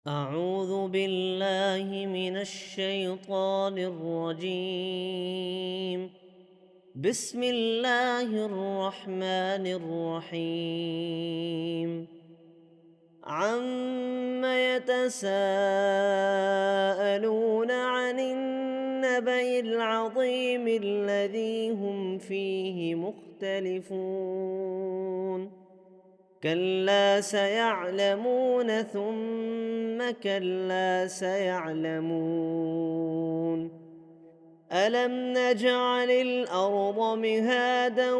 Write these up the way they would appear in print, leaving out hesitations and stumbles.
أعوذ بالله من الشيطان الرجيم. بسم الله الرحمن الرحيم. عم يتساءلون عن النبأ العظيم الذي هم فيه مختلفون. كلا سيعلمون ثم كلا سيعلمون. ألم نجعل الأرض مهادا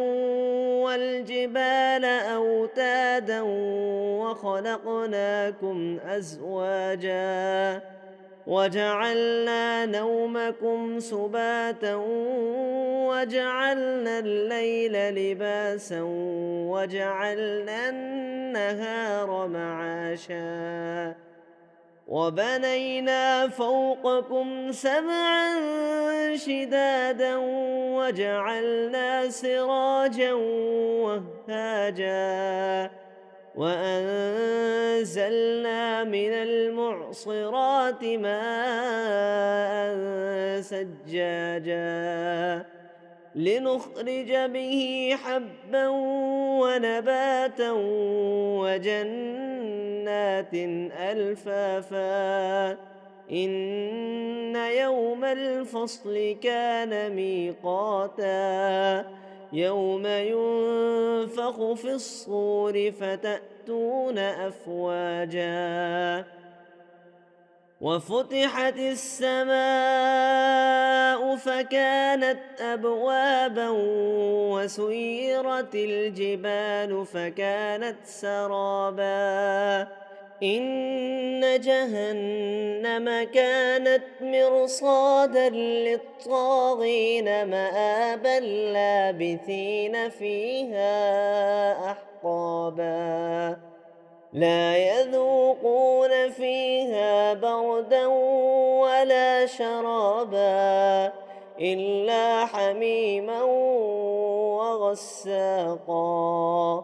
والجبال أوتادا وخلقناكم أزواجا وجعلنا نومكم سباتا وجعلنا الليل لباسا وجعلنا النهار معاشا وبنينا فوقكم سبعا شدادا وجعلنا سراجا وهاجا وأنزلنا من المعصرات ماء ثجاجا لنخرج به حبا ونباتا وجنات ألفافا إن يوم الفصل كان ميقاتا يوم ينفخ في الصور فتأتون أفواجا وفتحت السماء فكانت أبوابا وسيرت الجبال فكانت سرابا إن جهنم كانت مرصادا للطاغين مآبا لابثين فيها أحقابا لا يذوقون فيها بردا ولا شرابا إلا حميما وغساقا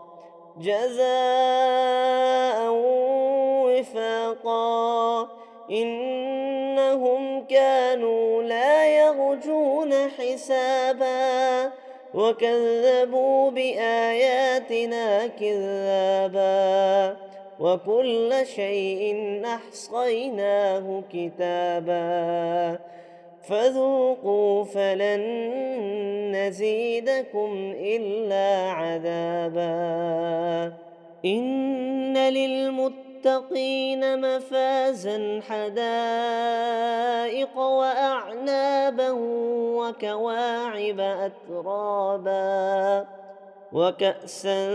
جزاء وفاقا إنهم كانوا لا يرجون حسابا وكذبوا بآياتنا كذابا وكل شيء أحصيناه كتابا فذوقوا فلن نزيدكم إلا عذابا إن للمتقين مفازا حدائق وأعنابا وكواعب أترابا وكأسا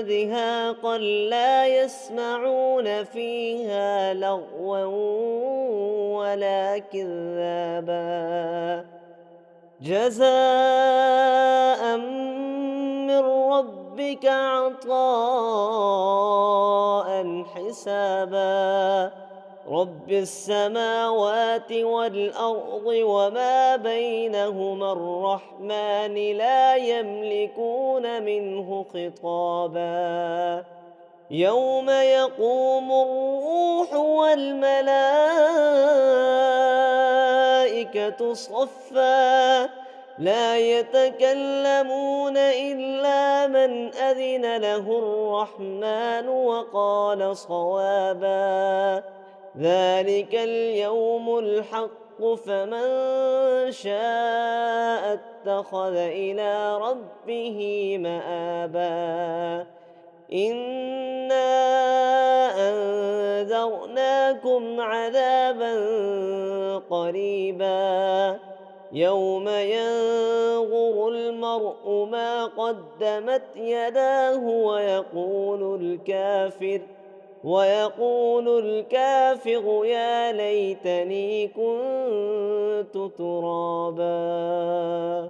دهاقا لا يسمعون فيها لغوا ولا كذابا جزاء من ربك عطاء حسابا رب السماوات والأرض وما بينهما الرحمن لا يملكون منه خطابا يوم يقوم الروح والملائكة صفا لا يتكلمون إلا من أذن له الرحمن وقال صوابا ذلك اليوم الحق فمن شاء اتخذ إلى ربه مآبا إنا أنذرناكم عذابا قريبا يوم ينظر المرء ما قدمت يداه ويقول الكافر يا ليتني كنت ترابا.